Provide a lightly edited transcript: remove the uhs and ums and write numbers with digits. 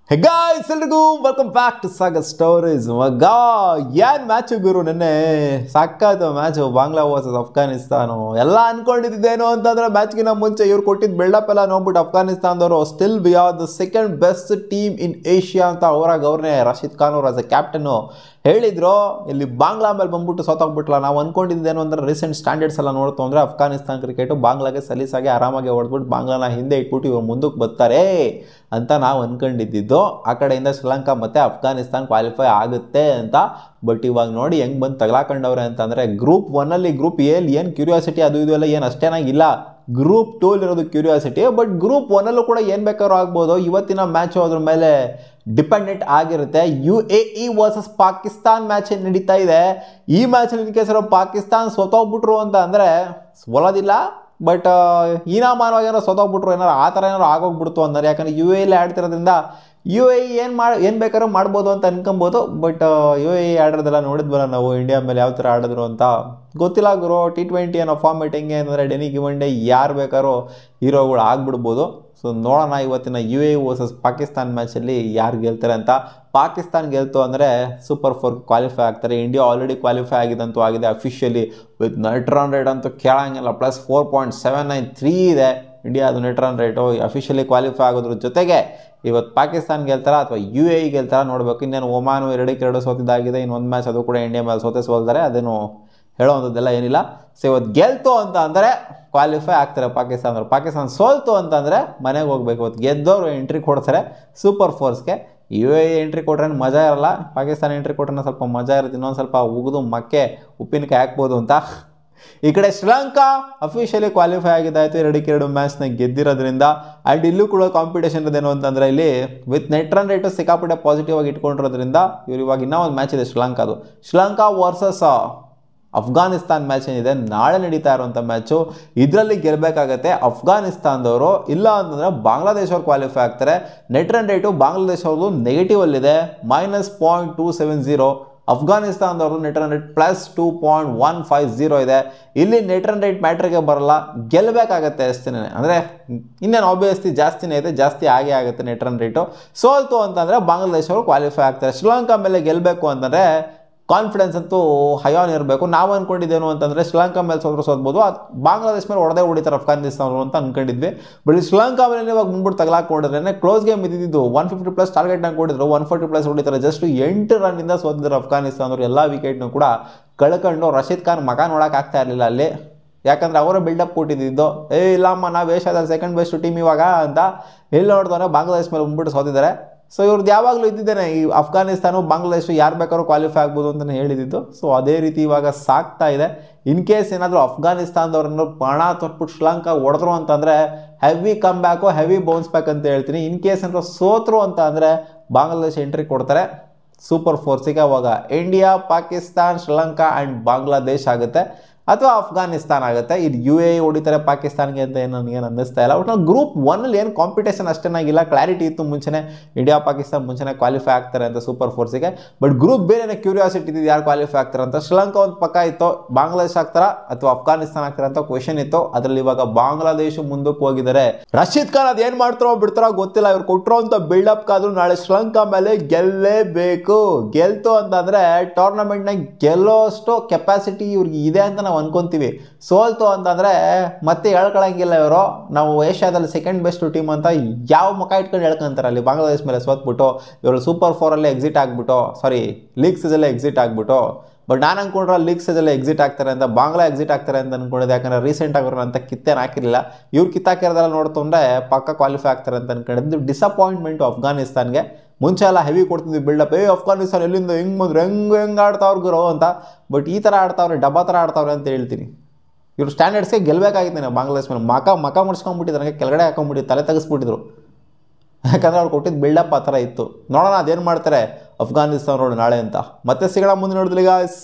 Hey guys, ಎಲ್ರಿಗೂ welcome back to Sagar stories. ಮಗ ಏನು ಮ್ಯಾಚು ಗುರು, ನೆನ್ನೆ ಸಾಕಾಯ್ತು ಮ್ಯಾಚು. ಬಾಂಗ್ಲಾ ವರ್ಸಸ್ ಅಫ್ಘಾನಿಸ್ತಾನು ಎಲ್ಲ ಅನ್ಕೊಂಡಿದ್ದೇನು ಅಂತಂದ್ರೆ ಮ್ಯಾಚ್ಗಿನ ಮುಂಚೆ ಇವ್ರು ಕೊಟ್ಟಿದ್ದು ಬಿಲ್ಡಪ್ ಎಲ್ಲ ನೋಡ್ಬಿಟ್ಟು ಅಫ್ಘಾನಿಸ್ತಾನದವರು still we are the second best team in Asia ಅಂತ ಅವ್ರನ್ನೇ ರಶೀದ್ ಖಾನ್ ಅವರು ಆಸ್ ಎ ಕ್ಯಾಪ್ಟನ್ನು ಹೇಳಿದ್ರು. ಇಲ್ಲಿ ಬಾಂಗ್ಲಾ ಮೇಲೆ ಬಂದ್ಬಿಟ್ಟು ಸೋತಾಗ್ಬಿಟ್ಲ. ನಾವು ಅನ್ಕೊಂಡಿದ್ದೇನು ಅಂದ್ರೆ ರೀಸೆಂಟ್ ಸ್ಟ್ಯಾಂಡರ್ಡ್ಸ್ ಎಲ್ಲ ನೋಡ್ತು ಅಂದರೆ ಅಫ್ಘಾನಿಸ್ತಾನ ಕ್ರಿಕೆಟು ಬಾಂಗ್ಲಾಗೆ ಸಲೀಸಾಗಿ ಆರಾಮಾಗಿ ಹೊಡೆದ್ಬಿಟ್ಟು ಬಾಂಗ್ಲಾನ ಹಿಂದೆ ಇಟ್ಬಿಟ್ಟು ಇವ್ರು ಮುಂದಕ್ಕೆ ಬರ್ತಾರೆ ಅಂತ ನಾವು ಅನ್ಕೊಂಡಿದ್ದು. ಆ ಕಡೆಯಿಂದ ಶ್ರೀಲಂಕಾ ಮತ್ತು ಅಫ್ಘಾನಿಸ್ತಾನ ಕ್ವಾಲಿಫೈ ಆಗುತ್ತೆ ಅಂತ. ಬಟ್ ಇವಾಗ ನೋಡಿ ಹೆಂಗೆ ಬಂದು ತಗಲಾಕೊಂಡವ್ರೆ ಅಂತಂದರೆ ಗ್ರೂಪ್ 1ಅಲ್ಲಿ ಗ್ರೂಪ್ ಎಲ್ಲಿ ಏನು ಕ್ಯೂರಿಯಾಸಿಟಿ ಅದು ಇದು ಎಲ್ಲ ಏನು ಅಷ್ಟೇನಾಗಿಲ್ಲ. ಗ್ರೂಪ್ 2 ಇರೋದು ಕ್ಯೂರಿಯಾಸಿಟಿ. ಬಟ್ ಗ್ರೂಪ್ 1ಅಲ್ಲೂ ಕೂಡ ಏನು ಬೇಕಾದ್ರೂ ಆಗ್ಬೋದು. ಇವತ್ತಿನ ಮ್ಯಾಚು ಅದ್ರ ಮೇಲೆ ಡಿಪೆಂಡೆಂಟ್ ಆಗಿರುತ್ತೆ. UAE ವರ್ಸಸ್ ಪಾಕಿಸ್ತಾನ್ ಮ್ಯಾಚ್ ನಡೀತಾ ಇದೆ. ಈ ಮ್ಯಾಚಲ್ಲಿ ಇನ್ ಕೇಸ್ ಪಾಕಿಸ್ತಾನ್ ಸೋತೋಗ್ಬಿಟ್ರು ಅಂತ ಅಂದರೆ ಸೋಲೋದಿಲ್ಲ, ಬಟ್ ಹೀನಾಮಾನವಾಗಿ ಏನಾರು ಸೋತೋಗ್ಬಿಟ್ರು ಏನಾರು ಆ ಥರ ಏನಾರು ಆಗೋಗ್ಬಿಡ್ತು ಅಂದರೆ, ಯಾಕಂದರೆ UAE ಆಡ್ತಿರೋದ್ರಿಂದ UAE ಏನು ಬೇಕಾದ್ರೂ ಮಾಡ್ಬೋದು ಅಂತ ಅನ್ಕೊಬೋದು. ಬಟ್ UAE ಆಡೋದೆಲ್ಲ ನೋಡಿದ್ವಲ್ಲ ನಾವು ಇಂಡಿಯಾ ಮೇಲೆ ಯಾವ ಥರ ಆಡಿದ್ರು ಅಂತ. ಗೊತ್ತಿಲ್ಲ ಗುರು, T20 ಅನ್ನೋ ಫಾರ್ಮೆಟ್ ಹೆಂಗೆ ಅಂದರೆ ಡೆನಿ ಗಿವನ್ ಡೇ ಯಾರು ಬೇಕಾದ್ರೂ ಹೀರೋಗಳು ಆಗ್ಬಿಡ್ಬೋದು. ಸೊ ನೋಡೋಣ ಇವತ್ತಿನ UAE ವರ್ಸಸ್ ಪಾಕಿಸ್ತಾನ್ ಮ್ಯಾಚಲ್ಲಿ ಯಾರು ಗೆಲ್ತಾರೆ ಅಂತ. ಪಾಕಿಸ್ತಾನ್ ಗೆಲ್ತು ಅಂದರೆ ಸೂಪರ್ 4 ಕ್ವಾಲಿಫೈ ಆಗ್ತಾರೆ. ಇಂಡಿಯಾ ಆಲ್ರೆಡಿ ಕ್ವಾಲಿಫೈ ಆಗಿದಂತೂ ಆಗಿದೆ officially. With net run rate ಅಂತೂ ಕೇಳಂಗಿಲ್ಲ, ಪ್ಲಸ್ 4.793 ಇದೆ ಇಂಡಿಯಾ ಅದು net run rate. Officially qualify ಆಗೋದ್ರ ಜೊತೆಗೆ ಇವತ್ತು ಪಾಕಿಸ್ತಾನ್ ಗೆಲ್ತಾರ ಅಥವಾ UAE ಗೆಲ್ತಾರ ನೋಡಬೇಕು. ಇನ್ನೇನು ಒಮಾನು 2-2 ಸೋತಿದ್ದಾಗಿದೆ. ಇನ್ನೊಂದು ಮ್ಯಾಚ್ ಅದು ಕೂಡ ಇಂಡಿಯಾ ಮೇಲೆ ಸೋಲ್ತಾರೆ, ಅದೇನು ಹೇಳೋವಂಥದ್ದೆಲ್ಲ ಏನಿಲ್ಲ. ಸೊ ಇವತ್ತು ಗೆಲ್ತು ಅಂತ ಅಂದರೆ ಕ್ವಾಲಿಫೈ ಆಗ್ತಾರೆ ಪಾಕಿಸ್ತಾನದವ್ರು. ಪಾಕಿಸ್ತಾನ ಸೋಲ್ತು ಅಂತಂದರೆ ಮನೆಗೆ ಹೋಗ್ಬೇಕು. ಇವತ್ತು ಗೆದ್ದವರು ಎಂಟ್ರಿ ಕೊಡ್ತಾರೆ ಸೂಪರ್ 4ಗೆ. UAE ಎಂಟ್ರಿ ಕೊಟ್ರೆ ಮಜಾ ಇರಲ್ಲ, ಪಾಕಿಸ್ತಾನ ಎಂಟ್ರಿ ಕೊಟ್ರೆ ಸ್ವಲ್ಪ ಮಜಾ ಇರುತ್ತೆ. ಇನ್ನೊಂದು ಸ್ವಲ್ಪ ಉಗಿದು ಮಕ್ಕೆ ಉಪ್ಪಿನಕಾಯಿ ಹಾಕ್ಬೋದು ಅಂತ. ಈ ಕಡೆ ಶ್ರೀಲಂಕಾ ಅಫಿಷಿಯಲಿ ಕ್ವಾಲಿಫೈ ಆಗಿದ್ದಾಯಿತು 2-2 ಮ್ಯಾಚ್ನ ಗೆದ್ದಿರೋದ್ರಿಂದ. ಆ್ಯಂಡ್ ಇಲ್ಲೂ ಕೂಡ ಕಾಂಪಿಟೇಷನ್ ಇರೋದೇನು ಅಂತಂದರೆ ಇಲ್ಲಿ ವಿತ್ ನೆಟ್ ರನ್ ರೇಟು ಸಿಕ್ಕಾಪಟ್ಟೆ ಪಾಸಿಟಿವ್ ಆಗಿ ಇಟ್ಕೊಂಡಿರೋದ್ರಿಂದ ಇವ್ರು ಇವಾಗ ಇನ್ನೂ ಒಂದು ಮ್ಯಾಚ್ ಇದೆ ಶ್ರೀಲಂಕಾದು. ಶ್ರೀಲಂಕಾ ವರ್ಸಸ್ ಅಫ್ಘಾನಿಸ್ತಾನ್ ಮ್ಯಾಚ್ ಏನಿದೆ ನಾಳೆ ನಡೀತಾ ಇರುವಂಥ ಮ್ಯಾಚು. ಇದರಲ್ಲಿ ಗೆಲ್ಲಬೇಕಾಗತ್ತೆ ಅಫ್ಘಾನಿಸ್ತಾನದವರು. ಇಲ್ಲ ಅಂತಂದರೆ ಬಾಂಗ್ಲಾದೇಶವ್ರು ಕ್ವಾಲಿಫೈ ಆಗ್ತಾರೆ. ನೆಟ್ ರನ್ ರೇಟು ಬಾಂಗ್ಲಾದೇಶವ್ರದ್ದು ನೆಗೆಟಿವಲ್ಲಿದೆ -0.270. ಅಫ್ಘಾನಿಸ್ತಾನದವ್ರದ್ದು ನೆಟ್ ರನ್ ರೇಟ್ +2.150 ಇದೆ. ಇಲ್ಲಿ ನೆಟ್ ರನ್ ರೇಟ್ ಮ್ಯಾಟ್ರಿಗೆ ಬರಲ್ಲ, ಗೆಲ್ಲಬೇಕಾಗತ್ತೆ ಅಷ್ಟೇ. ಅಂದರೆ ಇನ್ನೇನು ಆಬ್ವಿಯಸ್ಲಿ ಜಾಸ್ತಿನೇ ಇದೆ, ಜಾಸ್ತಿ ಆಗೇ ಆಗುತ್ತೆ ನೆಟ್ ರನ್ ರೇಟು. ಸೋಲ್ತು ಅಂತಂದರೆ ಬಾಂಗ್ಲಾದೇಶವರು ಕ್ವಾಲಿಫೈ ಆಗ್ತಾರೆ. ಶ್ರೀಲಂಕಾ ಮೇಲೆ ಗೆಲ್ಲಬೇಕು ಅಂತಂದರೆ ಕಾನ್ಫಿಡೆನ್ಸ್ ಅಂತೂ ಹೈಯಾನ್ ಇರಬೇಕು. ನಾವು ಅಂದ್ಕೊಂಡಿದ್ದೇನು ಅಂತಂದರೆ ಶ್ರೀಲಂಕಾ ಮೇಲೆ ಸೋತ್ಬೋದು, ಬಾಂಗ್ಲಾದೇಶ ಮೇಲೆ ಹೊಡೆದೇ ಹೊಡಿತಾರೆ ಅಫ್ಘಾನಿಸ್ತಾನವರು ಅಂತ ಅಂದ್ಕೊಂಡಿದ್ವಿ. ಬಟ್ ಶ್ರೀಲಂಕಾ ಮೇಲೆ ಇವಾಗ ಮುಂದ್ಬಿಟ್ಟು ತಗಲಾಕೊಂಡಿದ್ರೆ ಕ್ಲೋಸ್ ಗೇಮ್ ಇದ್ದಿದ್ದು 150+ ಟಾರ್ಗೆಟ್ ಕೊಟ್ಟಿದ್ರು, 140+ ಹೊಡಿತಾರೆ. ಜಸ್ಟ್ 8 ರನ್ನಿಂದ ಸೋತಿದ್ರು ಅಫ್ಘಾನಿಸ್ತಾನವರು. ಎಲ್ಲ ವಿಕೆಟ್ನು ಕೂಡ ಕಳ್ಕೊಂಡು ರಶೀದ್ ಖಾನ್ ಮಗ ನೋಡೋಕ್ಕಾಗ್ತಾ ಇರಲಿಲ್ಲ ಅಲ್ಲಿ. ಯಾಕಂದರೆ ಅವರ ಬಿಲ್ಡಪ್ ಕೊಟ್ಟಿದ್ದು ಇಲ್ಲಮ್ಮ ನಾವು ಏಷ್ಯಾದಲ್ಲಿ ಸೆಕೆಂಡ್ ಬೆಸ್ಟ್ ಟೀಮ್ ಇವಾಗ ಅಂತ. ಎಲ್ಲಿ ನೋಡಿದ್ರೆ ಬಾಂಗ್ಲಾದೇಶ ಮೇಲೆ ಬಂದ್ಬಿಟ್ಟು ಸೋತಿದ್ದಾರೆ. ಸೊ ಇವ್ರದ್ದು ಯಾವಾಗಲೂ ಇದ್ದಿದ್ದೇನೆ ಈ ಅಫ್ಘಾನಿಸ್ತಾನ ಬಾಂಗ್ಲಾದೇಶ ಯಾರು ಬೇಕಾದ್ರೂ ಕ್ವಾಲಿಫೈ ಆಗ್ಬೋದು ಅಂತಲೇ ಹೇಳಿದ್ದು. ಸೊ ಅದೇ ರೀತಿ ಇವಾಗ ಸಾಕ್ತಾ ಇದೆ. ಇನ್ ಕೇಸ್ ಏನಾದರೂ ಅಫ್ಘಾನಿಸ್ತಾನದವ್ರನ್ನ ಪಣ ತೊಟ್ಬಿಟ್ಟು ಶ್ರೀಲಂಕಾ ಹೊಡೆದ್ರು ಅಂತಂದರೆ heavy come back, heavy bounce back ಅಂತ ಹೇಳ್ತೀನಿ. ಇನ್ ಕೇಸ್ ಏನಾದ್ರು ಸೋತ್ರು ಅಂತ ಅಂದರೆ ಬಾಂಗ್ಲಾದೇಶ ಎಂಟ್ರಿ ಕೊಡ್ತಾರೆ ಸೂಪರ್ 4ಗೆ. ಅವಾಗ ಇಂಡಿಯಾ, ಪಾಕಿಸ್ತಾನ್, ಶ್ರೀಲಂಕಾ ಆ್ಯಂಡ್ ಬಾಂಗ್ಲಾದೇಶ್ ಆಗುತ್ತೆ ಅಥವಾ ಅಫ್ಘಾನಿಸ್ತಾನ ಆಗುತ್ತೆ. ಇದು UAE ಹೊಡಿತಾರೆ ಪಾಕಿಸ್ತಾನ್ಗೆ ಅಂತ ಏನು ನನಗೇನು ಅನ್ನಿಸ್ತಾ ಇಲ್ಲ. ಒಟ್ಟು ಗ್ರೂಪ್ 1ಅಲ್ಲಿ ಏನು ಕಾಂಪಿಟೇಷನ್ ಅಷ್ಟೇನಾಗಿಲ್ಲ, ಕ್ಲಾರಿಟಿ ಇತ್ತು ಮುಂಚೆನೇ. ಇಂಡಿಯಾ ಪಾಕಿಸ್ತಾನ ಮುಂಚೆನೇ ಕ್ವಾಲಿಫೈ ಆಗ್ತಾರೆ ಅಂತ ಸೂಪರ್ 4ಗೆ. ಬಟ್ ಗ್ರೂಪ್ ಬೇರೆ ಕ್ಯೂರಿಯಾಸಿಟಿ ಇದ್ದು ಯಾರು ಕ್ವಾಲಿಫೈ ಆಗ್ತಾರೆ ಅಂತ. ಶ್ರೀಲಂಕಾ ಒಂದು ಪಕ್ಕ ಇತ್ತು, ಬಾಂಗ್ಲಾದೇಶ ಆಗ್ತಾರ ಅಥವಾ ಅಫ್ಘಾನಿಸ್ತಾನ ಆಗ್ತಾರೆ ಅಂತ ಕ್ವೆಶನ್ ಇತ್ತು. ಅದರಲ್ಲಿ ಇವಾಗ ಬಾಂಗ್ಲಾದೇಶ ಮುಂದಕ್ಕೆ ಹೋಗಿದ್ದಾರೆ. ರಶೀದ್ ಖಾನ್ ಅದು ಏನು ಮಾಡ್ತಾರೋ ಬಿಡ್ತಾರೋ ಗೊತ್ತಿಲ್ಲ. ಇವ್ರು ಕೊಟ್ಟರೋ ಅಂತ ಬಿಲ್ಡಪ್ ಆದ್ರೂ ನಾಳೆ ಶ್ರೀಲಂಕಾ ಮೇಲೆ ಗೆಲ್ಲೇಬೇಕು. ಗೆಲ್ತು ಅಂತಂದರೆ ಟೂರ್ನಮೆಂಟ್ನಾಗ ಗೆಲ್ಲೋಷ್ಟು ಕೆಪಾಸಿಟಿ ಇವ್ರಿಗೆ ಇದೆ ಅಂತ ನಾವು ಅನ್ಕೊಂತೀವಿ. ಸೋಲ್ತು ಅಂತಂದರೆ ಮತ್ತೆ ಹೇಳ್ಕೊಳಂಗಿಲ್ಲ ಇವರು ನಾವು ಏಷ್ಯಾದಲ್ಲಿ ಸೆಕೆಂಡ್ ಬೆಸ್ಟ್ ಟೀಮ್ ಅಂತ ಯಾವ ಮುಖ ಇಟ್ಕೊಂಡು ಹೇಳ್ಕೊಂತಾರೆ. ಅಲ್ಲಿ ಬಾಂಗ್ಲಾದೇಶ ಮೇಲೆ ಸೋತ್ಬಿಟ್ಟು ಇವರು ಸೂಪರ್ 4ಅಲ್ಲಿ ಎಕ್ಸಿಟ್ ಆಗಿಬಿಟ್ಟು, ಲೀಗ್ ಸ್ಟೇಜಲ್ಲೇ ಎಕ್ಸಿಟ್ ಆಗಿಬಿಟ್ಟು. ಬಟ್ ನಾನು ಅಂದ್ಕೊಂಡ್ರೆ ಲೀಗ್ ಸ್ಟೇಜಲ್ಲೇ ಎಕ್ಸಿಟ್ ಆಗ್ತಾರೆ ಅಂತ, ಬಾಂಗ್ಲಾ ಎಕ್ಸಿಟ್ ಆಗ್ತಾರೆ ಅಂತ ಅಂದ್ಕೊಂಡಿದ್ದೆ. ಯಾಕಂದರೆ ರೀಸೆಂಟ್ ಆಗಿರೋ ಅಂತ ಕಿತ್ತೇನು ಹಾಕಿರಲಿಲ್ಲ. ಇವ್ರು ಕಿತ್ತಾಕಿರೋದೆಲ್ಲ ನೋಡ್ಕೊಂಡ್ರೆ ಪಕ್ಕ ಕ್ವಾಲಿಫೈ ಆಗ್ತಾರೆ ಅಂತ ಅಂದ್ಕೊಂಡಿದ್ದು. ಡಿಸಪಾಯಿಂಟ್ಮೆಂಟು ಅಫ್ಘಾನಿಸ್ತಾನ್ಗೆ. ಮುಂಚೆ ಎಲ್ಲ ಹೆವಿ ಕೊಡ್ತಿದ್ವಿ ಬಿಲ್ಡಪ್, ಅಫ್ಘಾನಿಸ್ತಾನ ಎಲ್ಲಿಂದ ಹೆಂಗೆ ಬಂದ್ರೆ ಹೆಂಗೆ ಆಡ್ತಾವ್ರು ಗುರು ಅಂತ. ಬಟ್ ಈ ಥರ ಆಡ್ತಾವ್ರೆ, ಡಬ್ಬಾ ಥರ ಆಡ್ತಾವ್ರೆ ಅಂತ ಹೇಳ್ತೀನಿ. ಇವ್ರು ಸ್ಟ್ಯಾಂಡರ್ಡ್ಸ್ಗೆ ಗೆಲ್ಲಬೇಕಾಗಿತ್ತು ನಾನು ಬಾಂಗ್ಲಾದೇಶ ಮೇಲೆ. ಮಕ ಮುಡ್ಸ್ಕೊಂಡ್ಬಿಟ್ಟಿದ್ರು, ನನಗೆ ಕೆಳಗಡೆ ಹಾಕೊಂಡ್ಬಿಟ್ಟು ತಲೆ ತೆಗೆಸ್ಬಿಟ್ಟಿದ್ರು. ಯಾಕಂದರೆ ಅವ್ರು ಕೊಟ್ಟಿದ್ದು ಬಿಲ್ಡಪ್ ಆ ಥರ ಇತ್ತು. ನೋಡೋಣ ಅದೇನು ಮಾಡ್ತಾರೆ ಅಫ್ಘಾನಿಸ್ತಾನ ನೋಡಿ ನಾಳೆ ಅಂತ. ಮತ್ತೆ ಸಿಗೋಣ ಮುಂದೆ ನೋಡಿದ್ಲಿ ಗಾಯ್ಸ್.